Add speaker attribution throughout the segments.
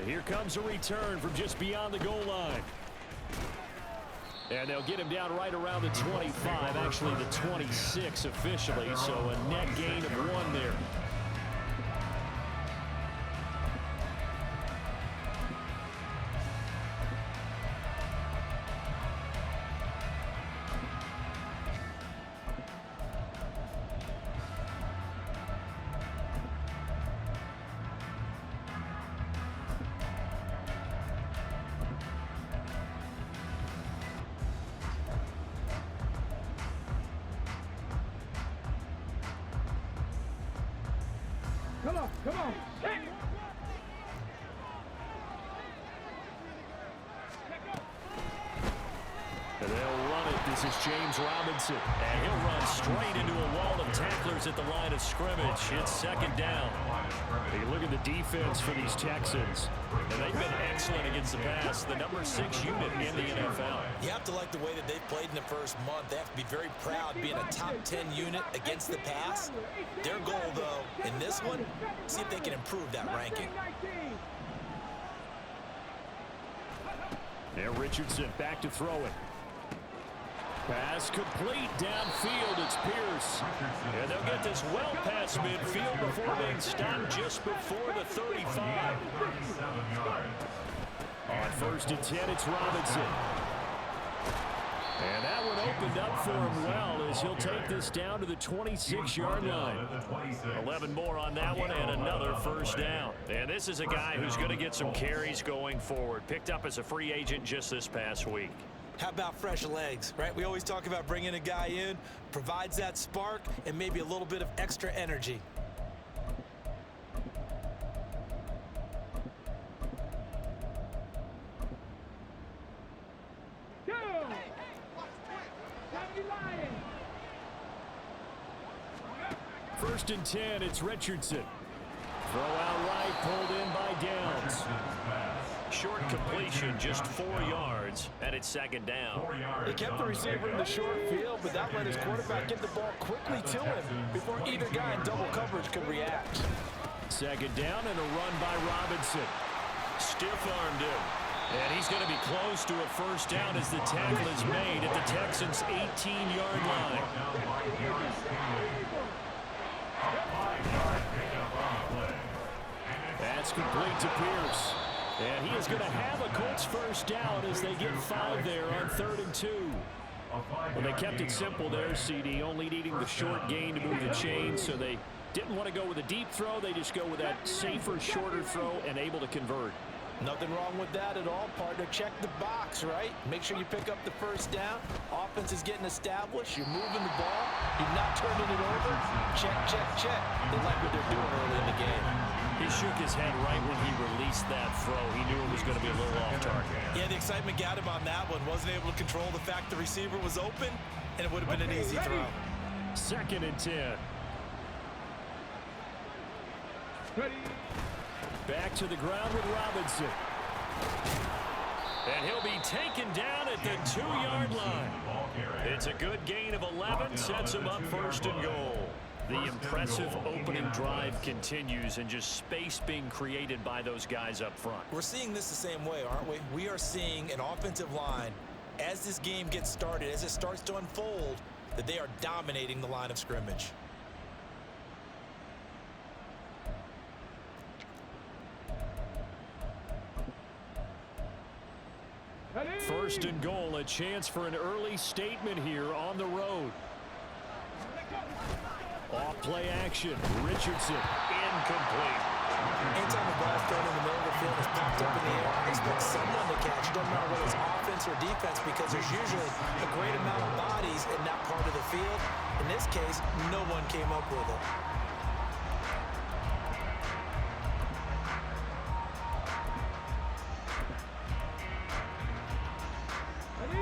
Speaker 1: And here comes a return from just beyond the goal line. And they'll get him down right around the 25, actually the 26 officially, so a net gain of 1 there.
Speaker 2: Come on.
Speaker 1: And they'll run it. This is James Robinson. And he'll run straight into a wall of tacklers at the line of scrimmage. It's second down. Hey, look at the defense for these Texans. And they've been excellent against the pass. The number 6 unit in the NFL.
Speaker 3: You have to like the way that they've played in the first month. They have to be very proud being a top 10 unit against the pass. Their goal, though, in this one, see if they can improve that ranking.
Speaker 1: And Richardson back to throw it. Pass complete downfield. It's Pierce. And they'll get this well past midfield before being stopped just before the 35. On 1st and 10, it's Robinson. And that one opened up for him well as he'll take this down to the 26-yard line. 11 more on that one and another first down. And this is a guy who's going to get some carries going forward. Picked up as a free agent just this past week.
Speaker 3: How about fresh legs, right? We always talk about bringing a guy in, provides that spark and maybe a little bit of extra energy.
Speaker 1: First and 10, it's Richardson. Throw out right, pulled in by Downs. Short completion, just 4 yards, and it's second down.
Speaker 4: He kept the receiver in the short field, but that let his quarterback get the ball quickly to him before either guy in double coverage could react.
Speaker 1: Second down and a run by Robinson. Stiff-armed him. And he's going to be close to a first down as the tackle is made at the Texans' 18-yard line. That's complete to Pierce. And he is going to have a Colts first down as they get 5 there on 3rd and 2. Well, they kept it simple there, CD, only needing the short gain to move the chains, so they didn't want to go with a deep throw. They just go with that safer, shorter throw and able to convert.
Speaker 4: Nothing wrong with that at all, partner. Check the box, right? Make sure you pick up the first down. Offense is getting established. You're moving the ball. You're not turning it over. Check, check, check. They like what they're doing early in the game.
Speaker 1: He shook his head right when he released that throw. He knew it was going to be a little off target.
Speaker 3: Yeah, the excitement got him on that one. Wasn't able to control the fact the receiver was open, and it would have been an easy throw.
Speaker 1: 2nd and 10. Back to the ground with Robinson. And he'll be taken down at the 2-yard line. It's a good gain of 11, sets him up 1st and goal. The impressive opening drive continues and just space being created by those guys up front.
Speaker 3: We're seeing this the same way, aren't we? We are seeing an offensive line, as this game gets started, as it starts to unfold, that they are dominating the line of scrimmage.
Speaker 1: First and goal, a chance for an early statement here on the road. Off play action, Richardson, incomplete.
Speaker 3: Anytime the ball thrown in the middle of the field is popped up in the air, expect someone to catch. It doesn't matter whether it's offense or defense because there's usually a great amount of bodies in that part of the field. In this case, no one came up with it.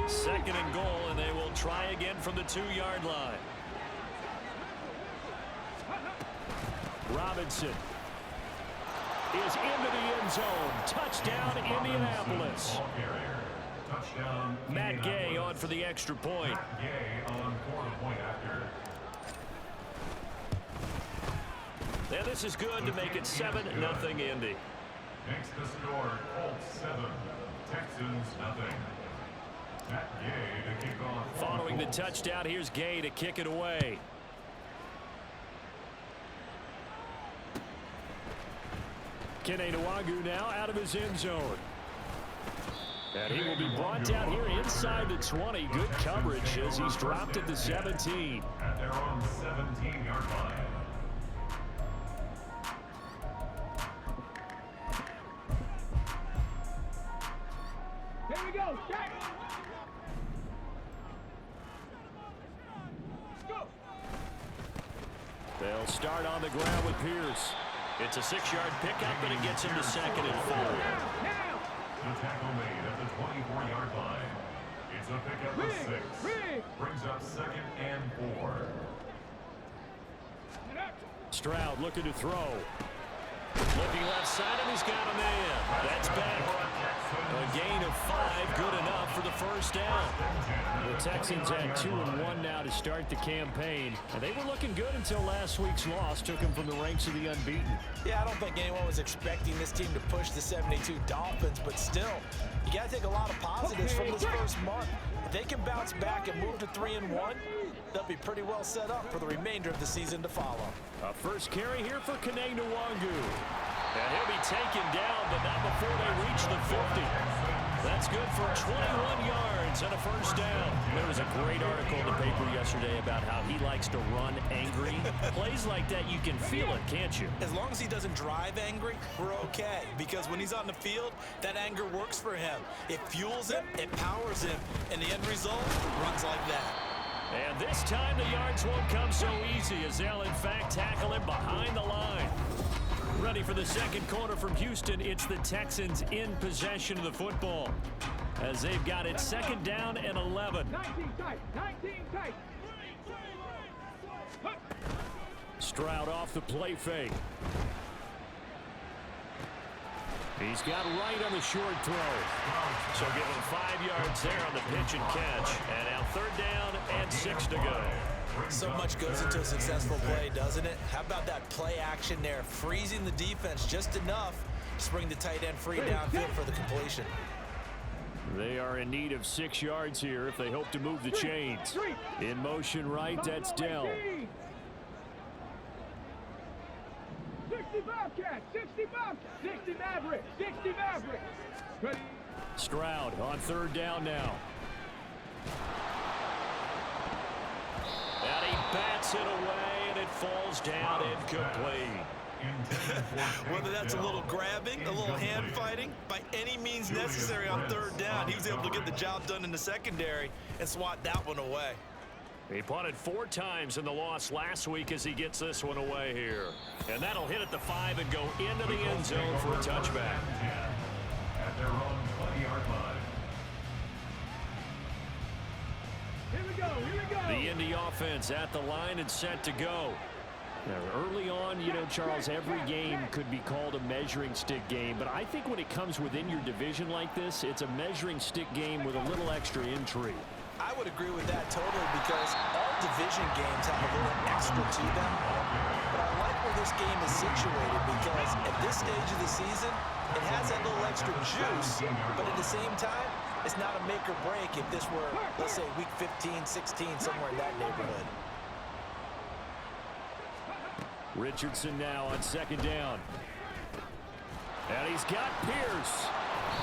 Speaker 1: Second and goal, and they will try again from the 2-yard line. Robinson is into the end zone. Touchdown, Indianapolis. Matt Gay on for the extra point. Now this is good to make it 7-0 Indy.
Speaker 2: Makes the score Colts 7, Texans nothing. Matt Gay to kick off.
Speaker 1: Following the touchdown, here's Gay to kick it away. Kene Nwagu now out of his end zone. And he will be brought down here inside the 20. Good coverage as he's dropped at the 17.
Speaker 2: At their own 17-yard line.
Speaker 5: Here we go. Check. Go.
Speaker 1: They'll start on the ground with Pierce. It's a 6-yard pickup, and it gets him to 2nd and 4.
Speaker 5: Now.
Speaker 2: The tackle made at the 24-yard line. It's a pickup of 6. Brings up 2nd and 4.
Speaker 1: Stroud looking to throw. Looking left side, and he's got a man. That's back. A gain of 5, good enough for the first down. The Texans at 2-1 now to start the campaign. And they were looking good until last week's loss took them from the ranks of the unbeaten.
Speaker 3: Yeah, I don't think anyone was expecting this team to push the 72 Dolphins, but still, you got to take a lot of positives from this first month. If they can bounce back and move to 3-1, they'll be pretty well set up for the remainder of the season to follow.
Speaker 1: A first carry here for Kene Nwagu. And he'll be taken down, but not before they reach the 50. That's good for 21 yards and a first down. There was a great article in the paper yesterday about how he likes to run angry. Plays like that, you can feel it, can't you?
Speaker 3: As long as he doesn't drive angry, we're okay. Because when he's on the field, that anger works for him. It fuels him, it powers him, and the end result runs like that.
Speaker 1: And this time the yards won't come so easy as they'll in fact tackle him behind the line. Ready for the second quarter from Houston. It's the Texans in possession of the football as they've got it 2nd down and 11.
Speaker 5: 19 tight. 19 tight.
Speaker 1: Stroud off the play fake. He's got right on the short throw. So give him 5 yards there on the pitch and catch. And now 3rd down and 6 to go.
Speaker 3: So much goes into a successful play, doesn't it? How about that play action there? Freezing the defense just enough to bring the tight end free downfield for the completion.
Speaker 1: They are in need of 6 yards here if they hope to move the chains. In motion right, that's Dell.
Speaker 5: 60 Bobcats. 60 Bobcats. 60 Mavericks. 60 Mavericks. Ready.
Speaker 1: Stroud on 3rd down now. And he bats it away, and it falls down incomplete.
Speaker 3: Whether that's a little grabbing, a little hand fighting, by any means necessary on 3rd down, he was able to get the job done in the secondary and swat that one away.
Speaker 1: He punted 4 times in the loss last week as he gets this one away here. And that'll hit at the 5 and go into the end zone for a touchback.
Speaker 2: At their own 20-yard line.
Speaker 5: Here we go. Here we go.
Speaker 1: The Indy offense at the line and set to go. Now, early on, you know, Charles, every game could be called a measuring stick game. But I think when it comes within your division like this, it's a measuring stick game with a little extra intrigue.
Speaker 3: I would agree with that totally because all division games have a little extra to them. But I like where this game is situated because at this stage of the season, it has that little extra juice, but at the same time, it's not a make or break if this were, let's say, week 15, 16, somewhere in that neighborhood.
Speaker 1: Richardson now on 2nd down. And he's got Pierce.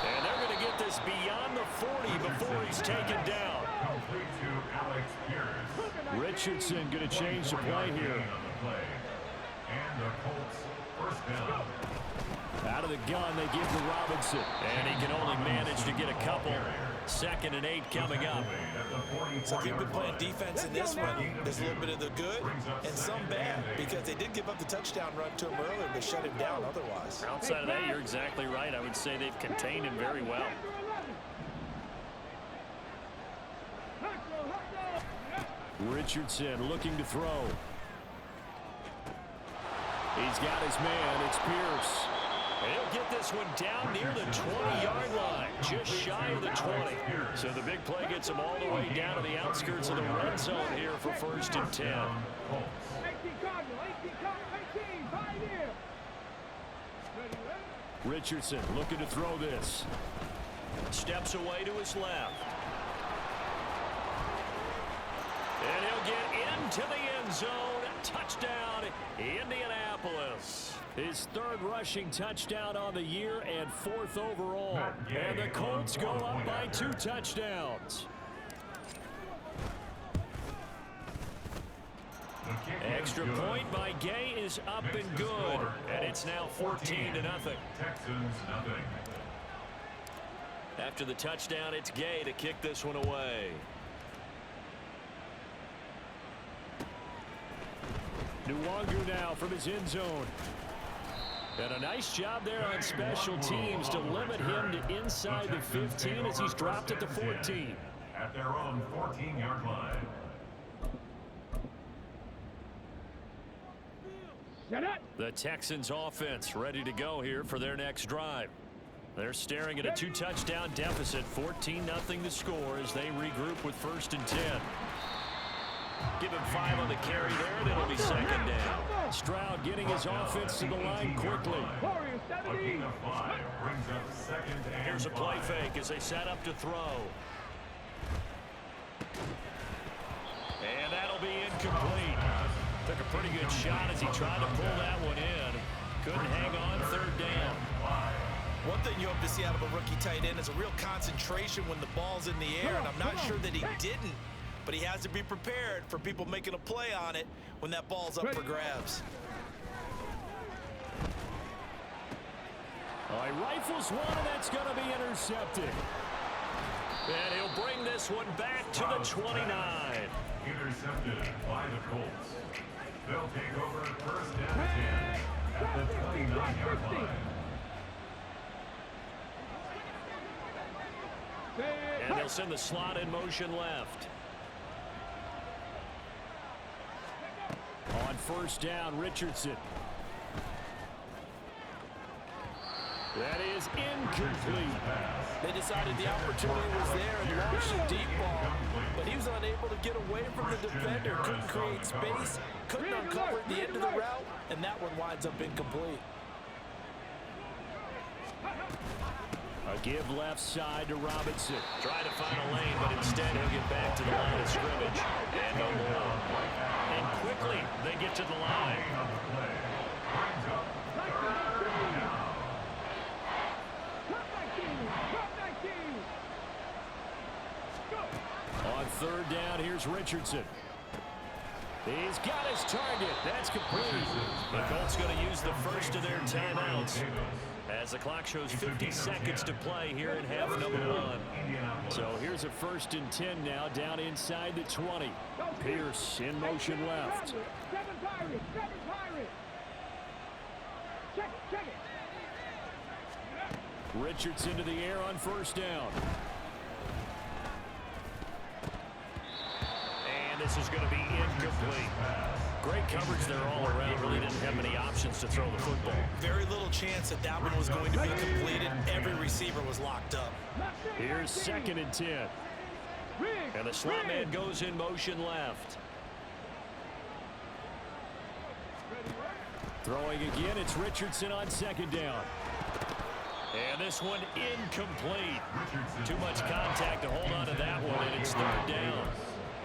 Speaker 1: And they're going to get this beyond the 40 before he's taken down.
Speaker 2: Complete to Alex Pierce.
Speaker 1: Richardson going to change the play here.
Speaker 2: And the Colts first down.
Speaker 1: Out of the gun, they give to Robinson. And he can only manage to get a couple. 2nd and 8 coming up.
Speaker 3: So if you've been playing defense in this one, there's a little bit of the good and some bad because they did give up the touchdown run to him earlier but shut him down otherwise.
Speaker 1: Outside of that, you're exactly right. I would say they've contained him very well. Richardson looking to throw. He's got his man. It's Pierce. And he'll get this one down near the 20-yard line, just shy of the 20. So the big play gets him all the way down to the outskirts of the red zone here for 1st and 10.
Speaker 5: 18 Cardinal, 18 Cardinal, 18, 5 here. Ready, ready.
Speaker 1: Richardson looking to throw this. Steps away to his left. And he'll get into the end zone. Touchdown, Indianapolis. His third rushing touchdown on the year and fourth overall. And the Colts go up by 2 touchdowns. Extra point by Gay is up and good. And it's now 14-0.
Speaker 2: Texans nothing.
Speaker 1: After the touchdown, it's Gay to kick this one away. Nwangu now from his end zone. And a nice job there on special teams to limit him to inside the 15 as he's dropped at the 14.
Speaker 2: At their own 14-yard line.
Speaker 5: Set up.
Speaker 1: The Texans offense ready to go here for their next drive. They're staring at a 2-touchdown deficit, 14-0 to score as they regroup with 1st and 10. Give him 5 on the carry there, and it'll be 2nd down. Stroud getting his offense to the line quickly.
Speaker 5: Warriors
Speaker 2: A
Speaker 5: 70.
Speaker 2: gain of 5 brings up 2nd and
Speaker 1: Here's a play
Speaker 2: 5.
Speaker 1: fake as they set up to throw. And that'll be incomplete. Took a pretty good shot as he tried to pull that one in. Couldn't hang on 3rd down.
Speaker 3: One thing you hope to see out of a rookie tight end is a real concentration when the ball's in the air, and I'm not sure that he didn't, but he has to be prepared for people making a play on it when that ball's up for grabs.
Speaker 1: He rifles one, and that's going to be intercepted. And he'll bring this one back to the 29.
Speaker 2: Intercepted by the Colts. They'll take over 1st and 10 at the 29-yard line.
Speaker 1: And they'll send the slot in motion left. On 1st down, Richardson. That is incomplete.
Speaker 4: They decided the opportunity was there and launched a deep ball, but he was unable to get away from the defender, couldn't create space, couldn't uncover the end of the route, and that one winds up incomplete.
Speaker 1: A give left side to Robinson. Try to find a lane, but instead he'll get back to the line of scrimmage. And no more. And quickly they get to the line. On 3rd down, here's Richardson. He's got his target. That's complete. The Colts going to use the first of their timeouts as the clock shows 50 seconds to play here in half number 1. So here's a 1st and 10 now down inside the 20. Pierce in motion left.
Speaker 5: 7 Pirates. 7 Pirates. Check it.
Speaker 1: Richardson to the air on 1st down. And this is going to be incomplete. Great coverage there all around. Really didn't have many options to throw the football.
Speaker 3: Very little chance that that one was going to be completed. Every receiver was locked up.
Speaker 1: Here's 2nd and 10. And the slot man goes in motion left. Throwing again, it's Richardson on 2nd down. And this one incomplete. Too much contact to hold on to that one, and it's 3rd down.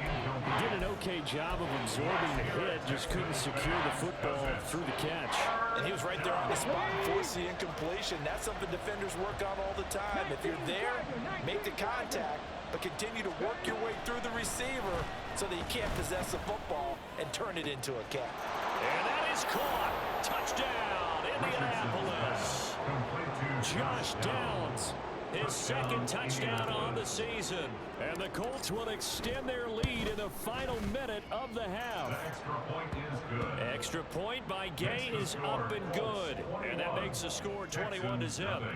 Speaker 1: He did an okay job of absorbing the hit, just couldn't secure the football through the catch.
Speaker 3: And he was right there on the spot and forced the incompletion. That's something defenders work on all the time. If you're there, make the contact, but continue to work your way through the receiver so that you can't possess the football and turn it into a catch.
Speaker 1: And that is caught. Touchdown, Indianapolis. Josh Downs, his 2nd touchdown on the season. And the Colts will extend their lead in the final minute of the half.
Speaker 2: Extra point is good.
Speaker 1: Extra point by Gay is up and good. And that makes the score 21-0.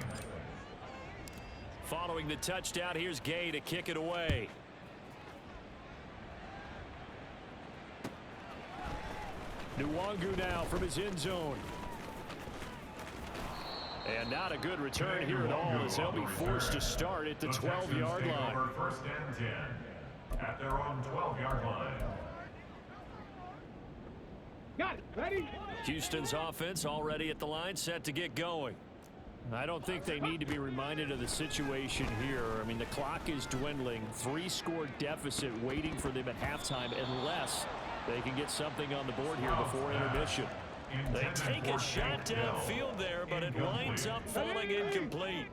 Speaker 1: Following the touchdown, here's Gay to kick it away. Nwangu now from his end zone. And not a good return here at all as they'll be forced to start at the 12-yard line.
Speaker 2: 1st and 10 at their own 12-yard line.
Speaker 5: Got it. Ready?
Speaker 1: Houston's offense already at the line, set to get going. I don't think they need to be reminded of the situation here. I mean, the clock is dwindling. 3-score deficit waiting for them at halftime unless they can get something on the board here before intermission.
Speaker 6: They take a shot downfield there, but it winds up falling incomplete.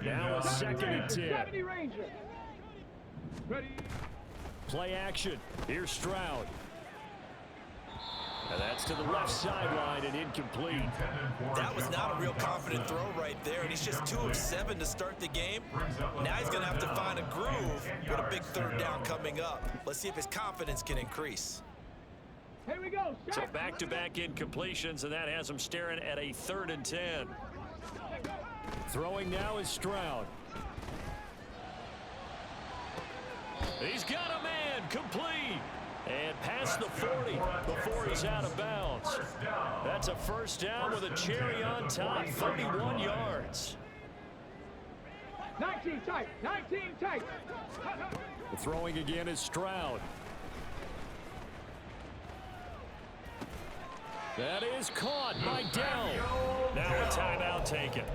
Speaker 1: Now a 2nd and 10.
Speaker 5: Deputy Ranger. Ready.
Speaker 1: Play action. Here's Stroud. And that's to the left sideline and incomplete.
Speaker 4: That was not a real confident throw right there, and he's just 2 of 7 to start the game. Now he's going to have to find a groove with a big 3rd down coming up. Let's see if his confidence can increase.
Speaker 5: Here we go.
Speaker 6: So back-to-back incompletions, and that has him staring at a 3rd and 10.
Speaker 1: Throwing now is Stroud.
Speaker 6: He's got a man, complete. And past the 40 before he's out of bounds. That's a 1st down with a cherry on top, 31 yards.
Speaker 5: 19 tight. 19 tight.
Speaker 1: The throwing again is Stroud. That is caught by Dell.
Speaker 6: Now a timeout taken.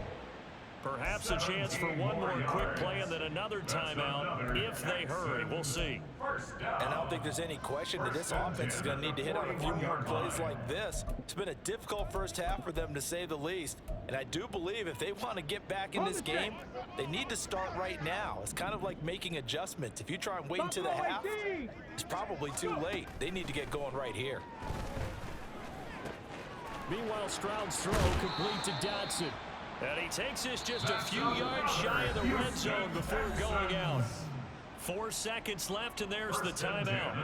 Speaker 6: Perhaps a chance for one more quick play and then another timeout if they hurry. We'll see.
Speaker 4: And I don't think there's any question that this offense is going to need to hit on a few more plays like this. It's been a difficult first half for them, to say the least. And I do believe if they want to get back in this game, they need to start right now. It's kind of like making adjustments. If you try and wait into the half, it's probably too late. They need to get going right here.
Speaker 1: Meanwhile, Stroud's throw complete to Dotson.
Speaker 6: And he takes this just a few yards shy of the red zone before going out. 4 seconds left, and there's the timeout.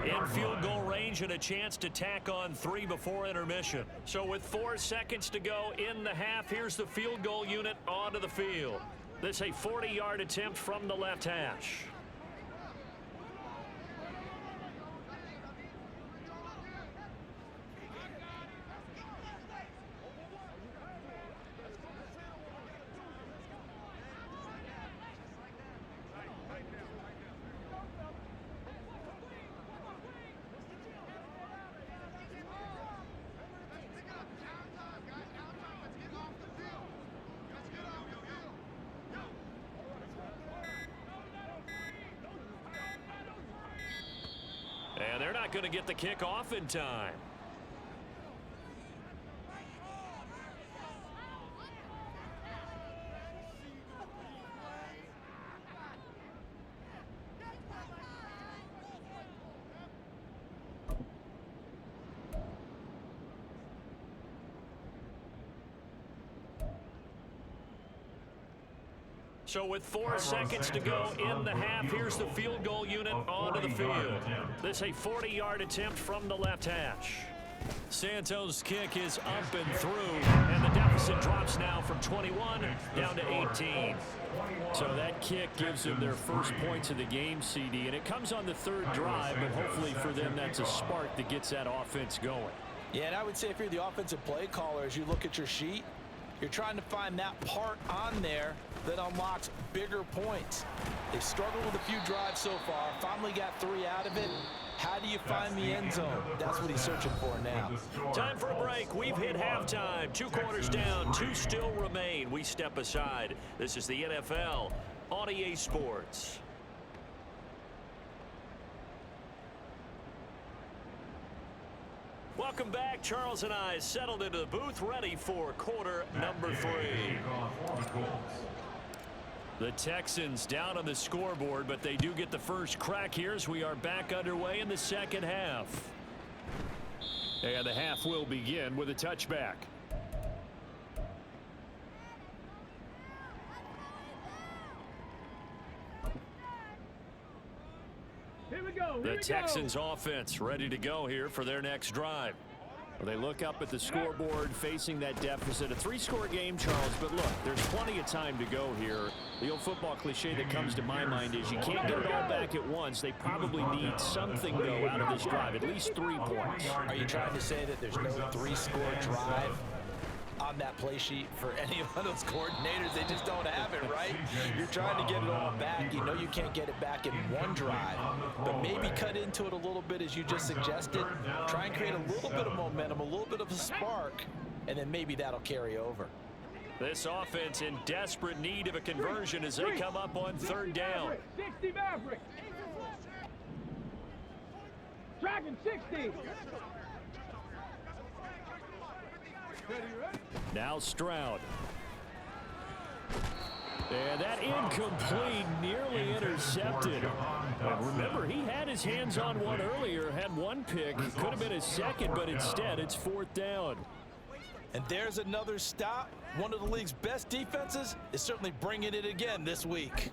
Speaker 6: In field goal range and a chance to tack on 3 before intermission. So with 4 seconds to go in the half, here's the field goal unit onto the field. This a 40-yard attempt from the left hash. And they're not going to get the kick off in time. So with 4 seconds to go in the half, here's the field goal unit onto the field. This a 40-yard attempt from the left hash. Santos' kick is up and through, and the deficit drops now from 21 down to 18.
Speaker 1: So that kick gives them their first points of the game, CD, and it comes on the 3rd drive, but hopefully for them that's a spark that gets that offense going.
Speaker 4: Yeah, and I would say if you're the offensive play caller, as you look at your sheet, you're trying to find that part on there that unlocks bigger points. They've struggled with a few drives so far, finally got 3 out of it. How do you find the end zone? That's what he's searching for now.
Speaker 6: Time for a break. We've hit halftime. 2 quarters down, 2 still remain. We step aside. This is the NFL on EA Sports. Welcome back. Charles and I settled into the booth, ready for quarter number 3. The Texans down on the scoreboard, but they do get the first crack here as we are back underway in the second half. And the half will begin with a touchback.
Speaker 5: Here we go.
Speaker 6: The Texans offense ready to go here for their next drive.
Speaker 1: Well, they look up at the scoreboard facing that deficit. A 3-score game, Charles, but look, there's plenty of time to go here. The old football cliche that comes to my mind is you can't get it all back at once. They probably need something, though, out of this drive, at least 3 points.
Speaker 4: Are you trying to say that there's no 3-score drive on that play sheet for any of those coordinators? They just don't have it, right? You're trying to get it all back. You know you can't get it back in one drive, but maybe cut into it a little bit as you just suggested. Try and create a little bit of momentum, a little bit of a spark, and then maybe that'll carry over.
Speaker 6: This offense in desperate need of a conversion as they come up on third down.
Speaker 5: 60 Maverick. Dragon 60.
Speaker 1: Now Stroud. And that incomplete, nearly intercepted. And remember, he had his hands on one earlier, had one pick. Could have been his second, but instead it's fourth down.
Speaker 4: And there's another stop. One of the league's best defenses is certainly bringing it again this week.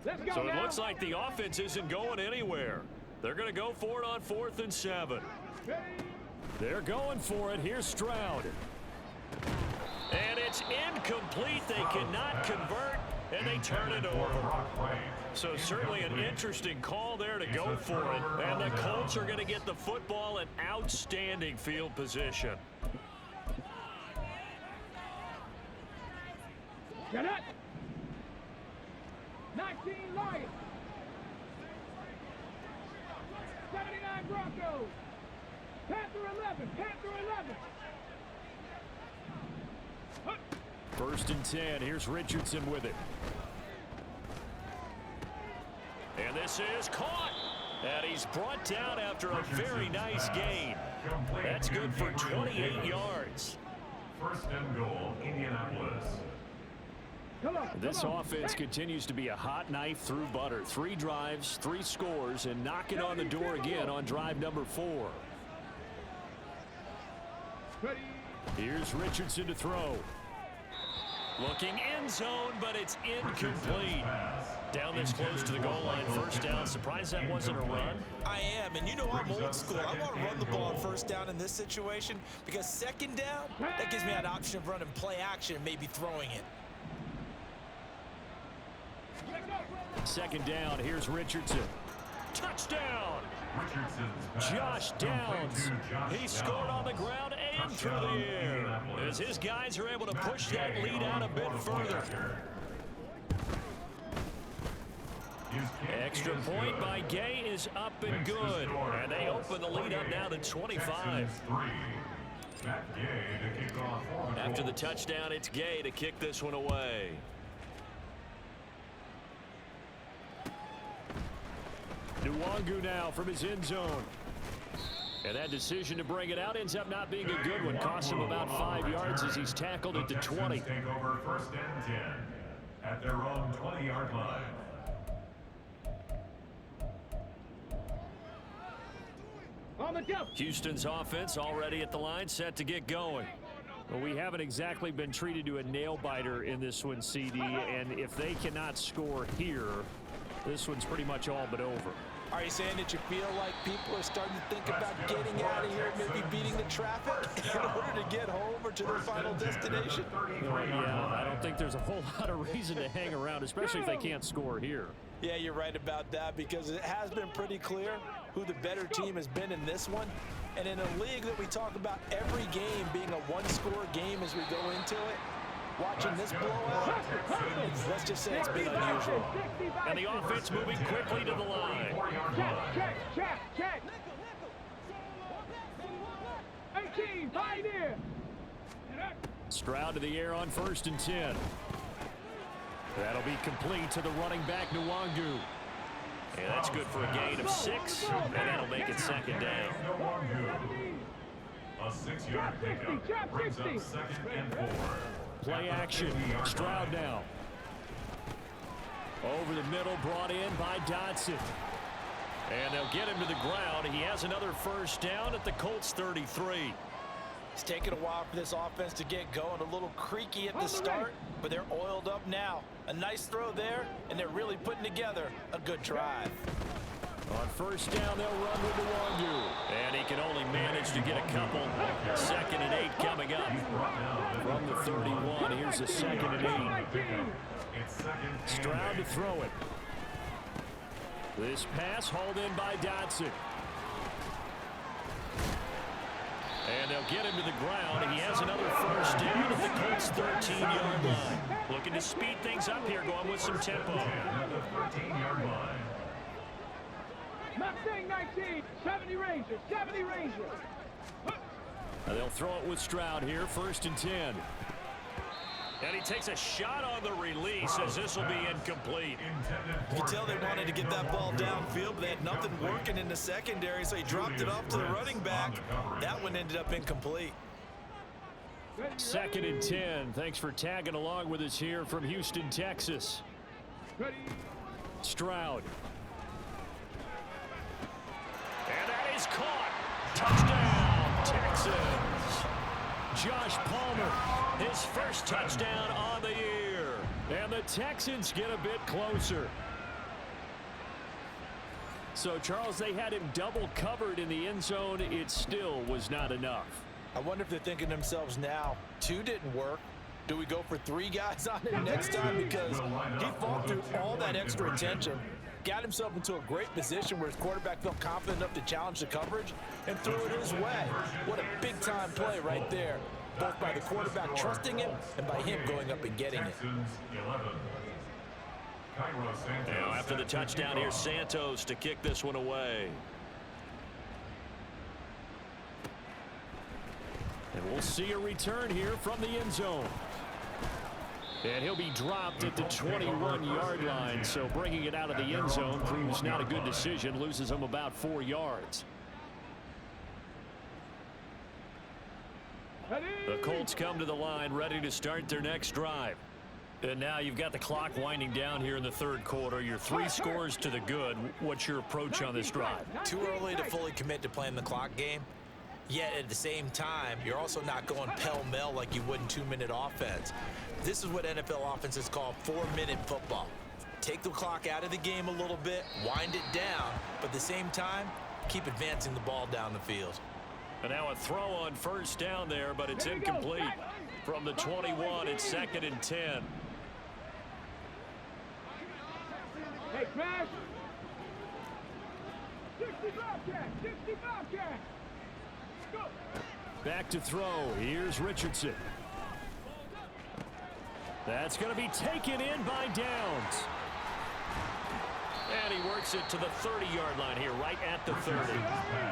Speaker 5: Let's go
Speaker 6: So it
Speaker 5: now.
Speaker 6: looks like the offense isn't going anywhere. They're going to go for it on 4th and 7.
Speaker 1: They're going for it. Here's Stroud.
Speaker 6: And it's incomplete. They cannot convert, and they turn it over. So certainly an interesting call there to go for it. And the Colts are going to get the football in outstanding field position.
Speaker 5: Get it. 19 Lions. 79 Broncos. Panther 11. Panther 11.
Speaker 1: First and 10. Here's Richardson with it.
Speaker 6: And this is caught. And he's brought down after a very nice gain. That's good for 28 yards.
Speaker 2: First and goal, Indianapolis.
Speaker 1: This offense continues to be a hot knife through butter. 3 drives, 3 scores, and knocking on the door again on drive number 4. Here's Richardson to throw.
Speaker 6: Looking end zone, but it's incomplete. Down this close to the goal line, first down. Surprised that wasn't a run?
Speaker 4: I am, and you know I'm old school. I want to run the ball on first down in this situation because second down, that gives me an option of running play action and maybe throwing it.
Speaker 1: Second down. Here's Richardson.
Speaker 6: Touchdown!
Speaker 2: Richardson's
Speaker 6: Josh Downs. He scored on the ground and through the air as his guys are able to push that lead out a bit further. Extra point by Gay is up and good. And they open the lead up now to 25. After the touchdown, it's Gay to kick this one away.
Speaker 1: Nwangu now from his end zone. And that decision to bring it out ends up not being a good one. Costs him about 5 yards as he's tackled at the 20.
Speaker 2: Take over first and 10 at their own 20-yard line.
Speaker 5: On the jump.
Speaker 6: Houston's offense already at the line, set to get going.
Speaker 1: Well, we haven't exactly been treated to a nail-biter in this one, CD. And if they cannot score here, this one's pretty much all but over.
Speaker 4: Are you saying that you feel like people are starting to think about getting out of here, maybe beating the traffic in order to get home or to their final destination?
Speaker 1: Yeah, I don't think there's a whole lot of reason to hang around, especially if they can't score here.
Speaker 4: Yeah, you're right about that because it has been pretty clear who the better team has been in this one. And in a league that we talk about every game being a one-score game as we go into it, watching this blowout, let's just say it's been unusual.
Speaker 6: And the offense moving quickly to the line.
Speaker 5: Check. 18, Pioneer.
Speaker 1: Stroud to the air on first and 10. That'll be complete to the running back, Nwangu.
Speaker 6: And that's good for a gain of 6, and that'll make it second down.
Speaker 2: A 6-yard pickup brings up second and 4.
Speaker 1: Play action. Stroud now. Over the middle, brought in by Dodson.
Speaker 6: And they'll get him to the ground. He has another first down at the Colts 33.
Speaker 4: It's taken a while for this offense to get going. A little creaky at the start, but they're oiled up now. A nice throw there, and they're really putting together a good drive.
Speaker 1: On first down, they'll run with Nwangu.
Speaker 6: And he can only manage to get a couple. Second and 8 coming up.
Speaker 1: From the 31, here's a second and 8. Stroud to throw it. This pass hauled in by Dodson.
Speaker 6: And they'll get him to the ground. He has another first down at the Colts 13-yard line. Looking to speed things up here, going with some tempo.
Speaker 5: Mustang 19, 70 Rangers.
Speaker 1: They'll throw it with Stroud here, 1st and 10.
Speaker 6: And he takes a shot on the release as this will be incomplete.
Speaker 4: You can tell they wanted to get that ball downfield, but they had nothing working in the secondary, so he dropped it off to the running back. That one ended up incomplete.
Speaker 1: 2nd and 10. Thanks for tagging along with us here from Houston, Texas. Stroud.
Speaker 6: And that is caught. Touchdown, Texans.
Speaker 1: Josh Palmer,
Speaker 6: his first touchdown on the year.
Speaker 1: And the Texans get a bit closer. So, Charles, they had him double covered in the end zone. It still was not enough.
Speaker 4: I wonder if they're thinking to themselves now, 2 didn't work. Do we go for 3 guys on it next time? Because he fought through all that extra attention, got himself into a great position where his quarterback felt confident enough to challenge the coverage and threw it his way. What a big-time play right there, both by the quarterback trusting him and by him going up and getting it.
Speaker 6: Now, after the touchdown, here's Santos to kick this one away.
Speaker 1: And we'll see a return here from the end zone. And he'll be dropped at the 21-yard line. So bringing it out of the end zone proves not a good decision. Loses him about 4 yards.
Speaker 6: The Colts come to the line ready to start their next drive. And now you've got the clock winding down here in the 3rd quarter. You're 3 scores to the good. What's your approach on this drive?
Speaker 4: Too early to fully commit to playing the clock game. Yet at the same time, you're also not going pell-mell like you would in 2-minute offense. This is what NFL offenses call 4-minute football. Take the clock out of the game a little bit, wind it down, but at the same time, keep advancing the ball down the field.
Speaker 6: And now a throw on 1st down there, but it's incomplete. From the 21, it's 2nd and 10.
Speaker 5: Hey, Crash. 65 catch, 65 catch. Go.
Speaker 1: Back to throw. Here's Richardson. That's going to be taken in by Downs.
Speaker 6: And he works it to the 30-yard line here, right at the 30.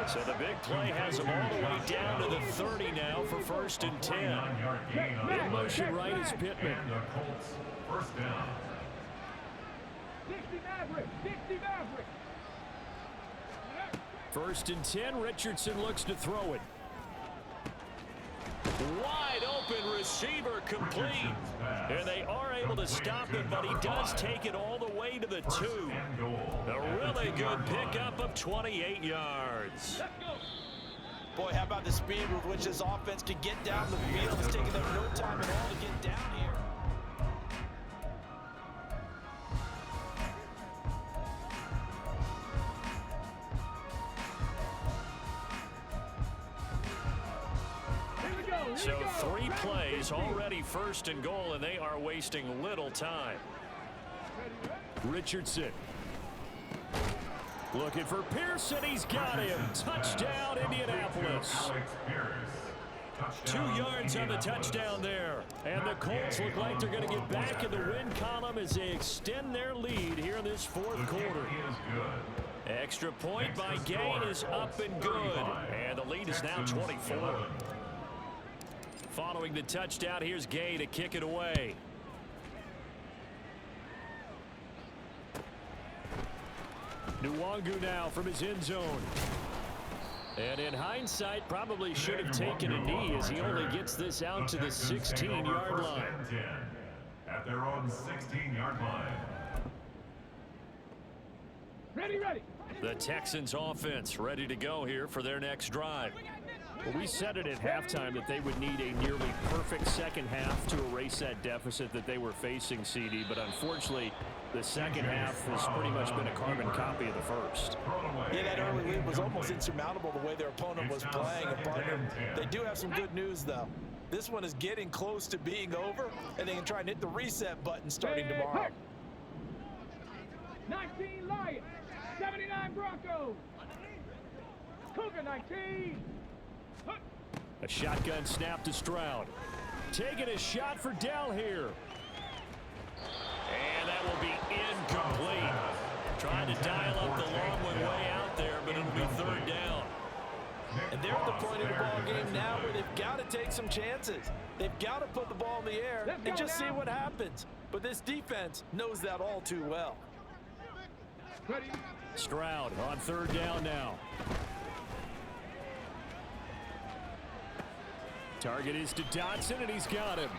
Speaker 6: So the big play has him all the way down to the 30 now for 1st and 10.
Speaker 1: In motion right is Pittman.
Speaker 2: First down.
Speaker 5: 60 Maverick, 60 Maverick.
Speaker 1: 1st and 10. Richardson looks to throw it.
Speaker 6: Wide open receiver complete. And they are able to stop him, but he does take it all the way to the 2. A really good pickup of 28 yards.
Speaker 4: Boy, how about the speed with which this offense can get down the field? It's taking them no time at all to get down here.
Speaker 6: So 3 plays, already 1st and goal, and they are wasting little time.
Speaker 1: Richardson. Looking for Pearson. He's got him. Touchdown, Indianapolis.
Speaker 6: 2 yards on the touchdown there.
Speaker 1: And the Colts look like they're going to get back in the win column as they extend their lead here in this 4th quarter.
Speaker 6: Extra point by Gain is up and good. And the lead is now 24. Following the touchdown, here's Gay to kick it away.
Speaker 1: Nwangu now from his end zone. And in hindsight, probably should have taken a knee as he only gets this out to the 16-yard line.
Speaker 2: At their own 16-yard line.
Speaker 5: Ready, ready.
Speaker 6: The Texans offense ready to go here for their next drive.
Speaker 1: Well, we said it at halftime that they would need a nearly perfect second half to erase that deficit that they were facing, CD. But unfortunately, the second half has pretty much been a carbon copy of the first.
Speaker 4: Yeah, that early lead was almost insurmountable the way their opponent was playing. And partner, they do have some good news, though. This one is getting close to being over, and they can try and hit the reset button starting tomorrow.
Speaker 5: 19 Lions, 79 Broncos. Cougar 19.
Speaker 1: A shotgun snap to Stroud. Taking a shot for Dell here.
Speaker 6: And that will be incomplete. Trying to dial up the long one way out there, but it'll be 3rd down.
Speaker 4: And they're at the point of the ball game now where they've got to take some chances. They've got to put the ball in the air and just see what happens. But this defense knows that all too well.
Speaker 1: Stroud on third down now. Target is to Dotson, and he's got him.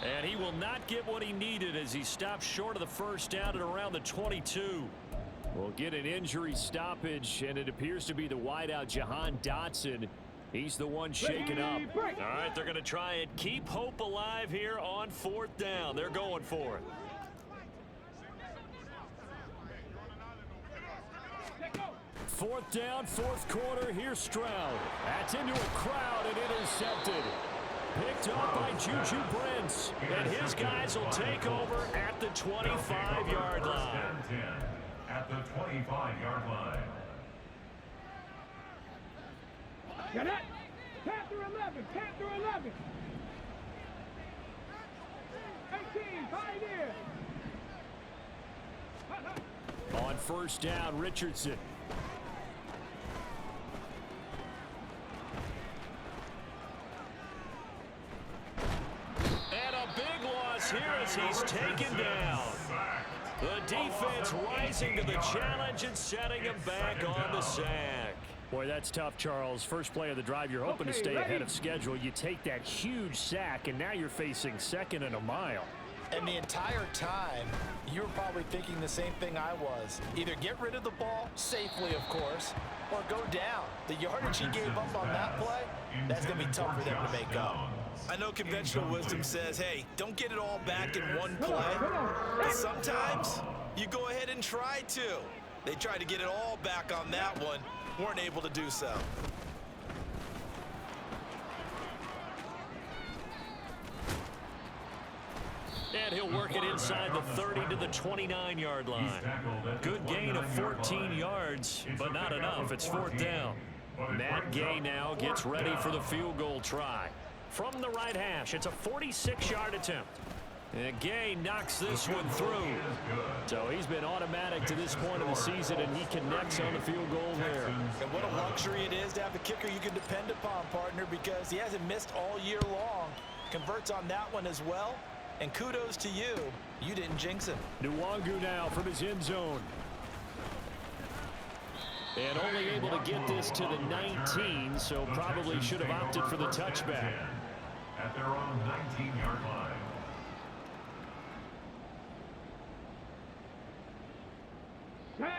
Speaker 6: And he will not get what he needed as he stopped short of the first down at around the 22.
Speaker 1: We'll get an injury stoppage, and it appears to be the wideout, Jahan Dotson. He's the one shaken up.
Speaker 6: All right, they're going to try and keep hope alive here on fourth down. They're going for it.
Speaker 1: Fourth down, fourth quarter. Here's Stroud. That's into a crowd and intercepted. Picked up by Juju Brents.
Speaker 6: And his guys will take over at the 25-yard line.
Speaker 2: At the 25-yard line.
Speaker 5: Got it. 10 through 11. 10 through 11. 18. Pioneer.
Speaker 1: On first down, Richardson.
Speaker 6: And a big loss here as he's taken down. The defense rising to the challenge and setting him back on the sack.
Speaker 1: Boy, that's tough, Charles. First play of the drive, you're hoping to stay ahead of schedule. You take that huge sack, and now you're facing second and a mile.
Speaker 3: And the entire time, you were probably thinking the same thing I was. Either get rid of the ball, safely of course, or go down. The yardage he gave up on that play, that's going to be tough for them to make up.
Speaker 4: I know conventional wisdom says, hey, don't get it all back in one play. But sometimes you go ahead and try to. They tried to get it all back on that one, weren't able to do so.
Speaker 6: And he'll work it inside the 30 to the 29-yard line. Good gain of 14 yards, but not enough. It's fourth down.
Speaker 1: Matt Gay now gets ready for the field goal try.
Speaker 6: From the right hash, it's a 46-yard attempt. And Gay knocks this one through.
Speaker 1: So he's been automatic to this point of the season, and he connects on the field goal there.
Speaker 4: And what a luxury it is to have a kicker you can depend upon, partner, because he hasn't missed all year long. Converts on that one as well. And kudos to you. You didn't jinx him.
Speaker 1: Nwangu now from his end zone.
Speaker 6: And only able to get this to the 19, so probably should have opted for the touchback.
Speaker 2: At their own 19-yard line.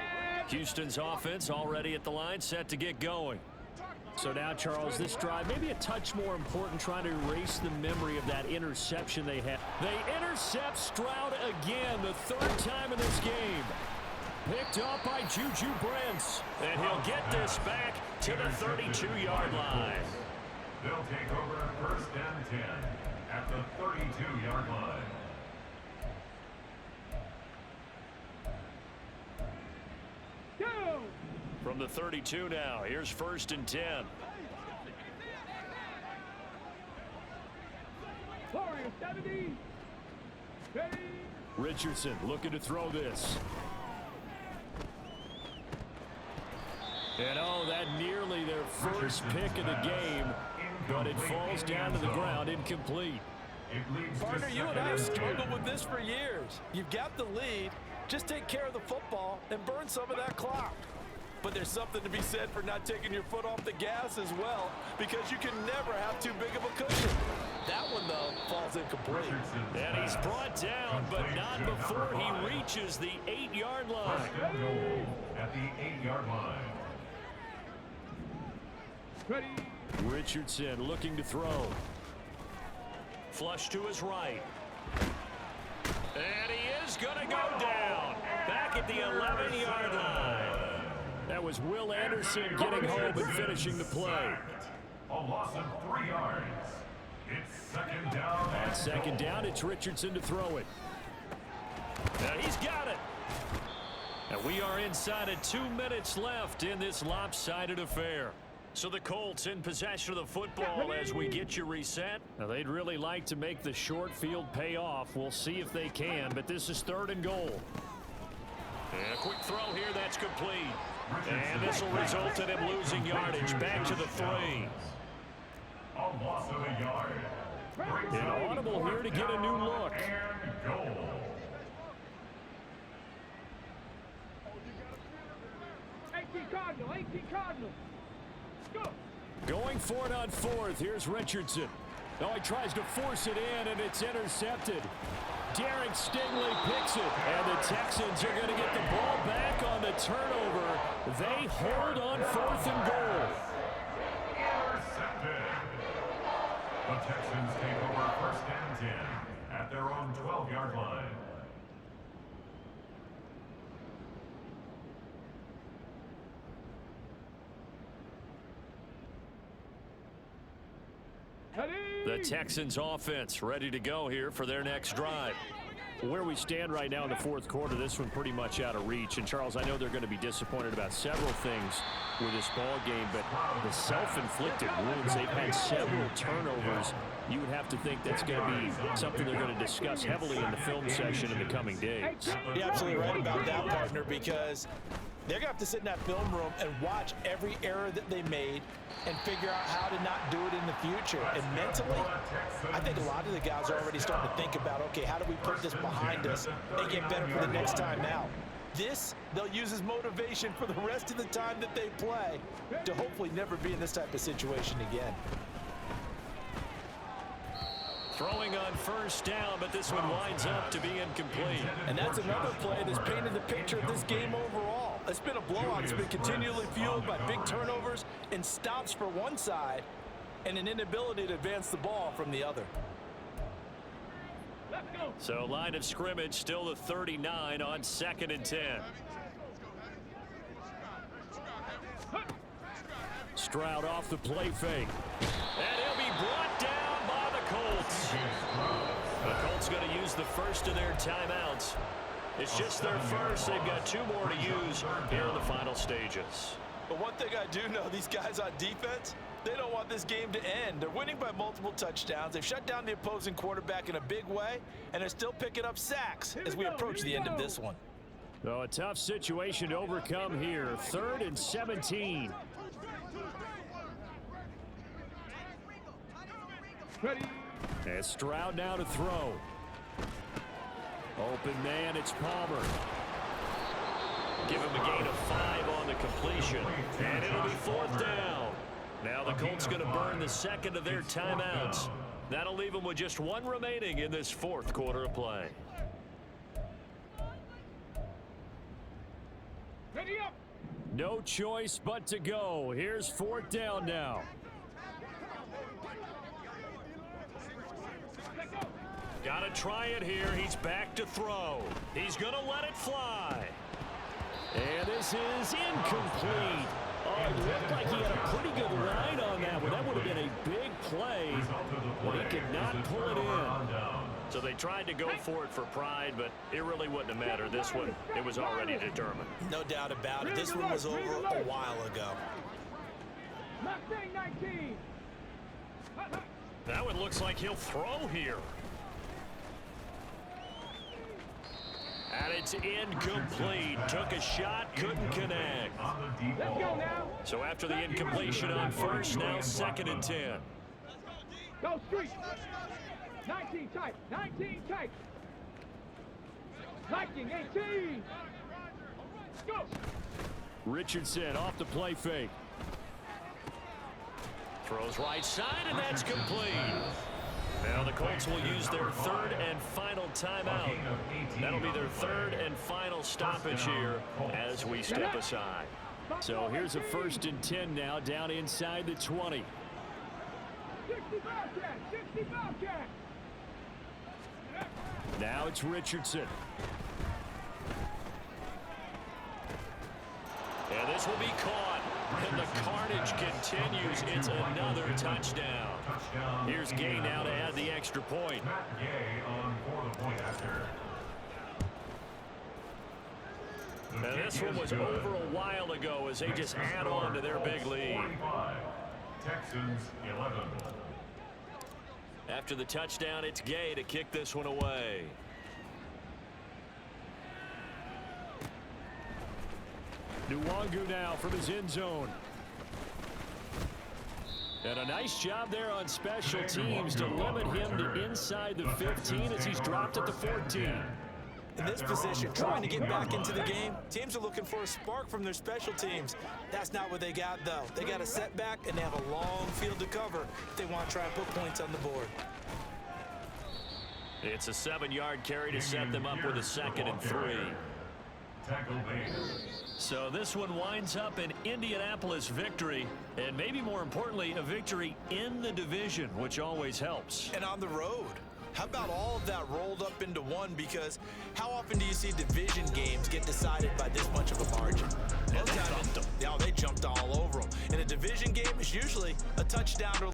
Speaker 6: Houston's offense already at the line, set to get going.
Speaker 1: So now, Charles, this drive maybe a touch more important, trying to erase the memory of that interception they had. They intercept Stroud again, the third time in this game. Picked up by Juju Brents.
Speaker 6: And he'll get this back to the 32-yard line.
Speaker 2: They'll take over first and 10 at the 32-yard line.
Speaker 5: Go!
Speaker 6: From the 32 now, here's first and 10.
Speaker 5: Warrior 70. Ready.
Speaker 1: Richardson looking to throw this. And oh, that nearly their first pick of the game, but it falls down to the ground incomplete.
Speaker 4: Partner, you and I have struggled with this for years. You've got the lead. Just take care of the football and burn some of that clock. But there's something to be said for not taking your foot off the gas as well, because you can never have too big of a cushion. That one, though, falls incomplete.
Speaker 6: And he's brought down, but not before he reaches the 8-yard line.
Speaker 2: First and goal at the 8-yard line.
Speaker 5: Ready.
Speaker 1: Richardson looking to throw.
Speaker 6: Flush to his right. And he is going to go down. Back at the 11-yard line.
Speaker 1: That was Will Anderson getting home and finishing the play.
Speaker 2: A loss of 3 yards. It's second down.
Speaker 1: On second down, it's Richardson to throw it.
Speaker 6: Now he's got it. And we are inside of 2 minutes left in this lopsided affair. So the Colts in possession of the football as we get you reset.
Speaker 1: Now they'd really like to make the short field pay off. We'll see if they can, but this is third and goal.
Speaker 6: And a quick throw here, that's complete. And this will result in him losing yardage. Back to the 3.
Speaker 2: A loss of a yard.
Speaker 1: An audible here to get a new look.
Speaker 2: And goal.
Speaker 5: Cardinal, 18 Cardinal. Go.
Speaker 1: Going for it on 4th. Here's Richardson. Oh, he tries to force it in, and it's intercepted. Derek Stingley picks it, and the Texans are going to get the ball back on the turnover. They hold on 4th and goal.
Speaker 2: Intercepted. The Texans take over 1st and 10 at their own 12-yard line.
Speaker 6: The Texans offense ready to go here for their next drive.
Speaker 1: Where we stand right now in the 4th quarter, this one pretty much out of reach. And, Charles, I know they're going to be disappointed about several things with this ball game, but the self-inflicted wounds, they've had several turnovers. You would have to think that's going to be something they're going to discuss heavily in the film session in the coming days.
Speaker 4: You're absolutely right about that, partner, because they're going to have to sit in that film room and watch every error that they made and figure out how to not do it in the future. And mentally, I think a lot of the guys are already starting to think about, okay, how do we put this behind us and get better for the next time out? This, they'll use as motivation for the rest of the time that they play to hopefully never be in this type of situation again.
Speaker 6: Throwing on 1st down, but this one winds up to be incomplete.
Speaker 4: And that's another play that's painted the picture of this game overall. It's been a blowout. It's been continually fueled by big turnovers and stops for one side and an inability to advance the ball from the other.
Speaker 6: So line of scrimmage still the 39 on 2nd and 10.
Speaker 1: Stroud off the play fake.
Speaker 6: And he'll be brought down by the Colts. The Colts going to use the first of their timeouts. It's just their first. They've got 2 more to use here in the final stages.
Speaker 4: But one thing I do know, these guys on defense, they don't want this game to end. They're winning by multiple touchdowns. They've shut down the opposing quarterback in a big way, and they're still picking up sacks as we approach the end of this one.
Speaker 1: Oh, a tough situation to overcome here. 3rd and 17. And Stroud now to throw. Open man, it's Palmer.
Speaker 6: Give him a gain of 5 on the completion, and it'll be 4th down. Now the Colts going to burn the 2nd of their timeouts. That'll leave them with just 1 remaining in this 4th quarter of play.
Speaker 1: No choice but to go. Here's 4th down now.
Speaker 6: Got to try it here. He's back to throw. He's going to let it fly.
Speaker 1: And this is incomplete. Oh, it looked like he had a pretty good line on that one. That would have been a big play, but he could not pull it in.
Speaker 6: So they tried to go for it for pride, but it really wouldn't have mattered. This one, it was already determined.
Speaker 4: No doubt about it. This one was over a while ago.
Speaker 5: Mustang 19.
Speaker 6: That one looks like he'll throw here. And it's incomplete. Took a shot, couldn't connect.
Speaker 5: Let's go now.
Speaker 6: So after the incompletion on first, now 2nd and 10.
Speaker 5: Go street. 19 tight. 19 tight. Viking 18. Go.
Speaker 1: Richardson off the play fake.
Speaker 6: Throws right side, and that's complete. Now the Colts will use their 3rd and final timeout. That'll be their 3rd and final stoppage here as we step aside.
Speaker 1: So here's a 1st and 10 now, down inside the 20.
Speaker 5: 65 cat. 65 cat.
Speaker 1: Now it's Richardson.
Speaker 6: And this will be caught. And the carnage continues. It's another touchdown. Here's Gay now to add the extra point.
Speaker 2: Gay on for the point after.
Speaker 6: And this one was over a while ago as they just add on to their big lead.
Speaker 2: 45. Texans 11.
Speaker 6: After the touchdown, it's Gay to kick this one away.
Speaker 1: Nwangu now from his end zone. And a nice job there on special teams to limit him to inside the 15 as he's dropped at the 14.
Speaker 3: In this position, trying to get back into the game, teams are looking for a spark from their special teams. That's not what they got, though. They got a setback, and they have a long field to cover if they want to try and put points on the board.
Speaker 6: It's a 7-yard carry to set them up with a 2nd and 3. So this one winds up an Indianapolis victory, and maybe more importantly, a victory in the division, which always helps.
Speaker 3: And on the road. How about all of that rolled up into one? Because how often do you see division games get decided by this much of a margin?
Speaker 6: And they jumped them.
Speaker 3: Yeah, they jumped all over them. In a division game, it's usually a touchdown or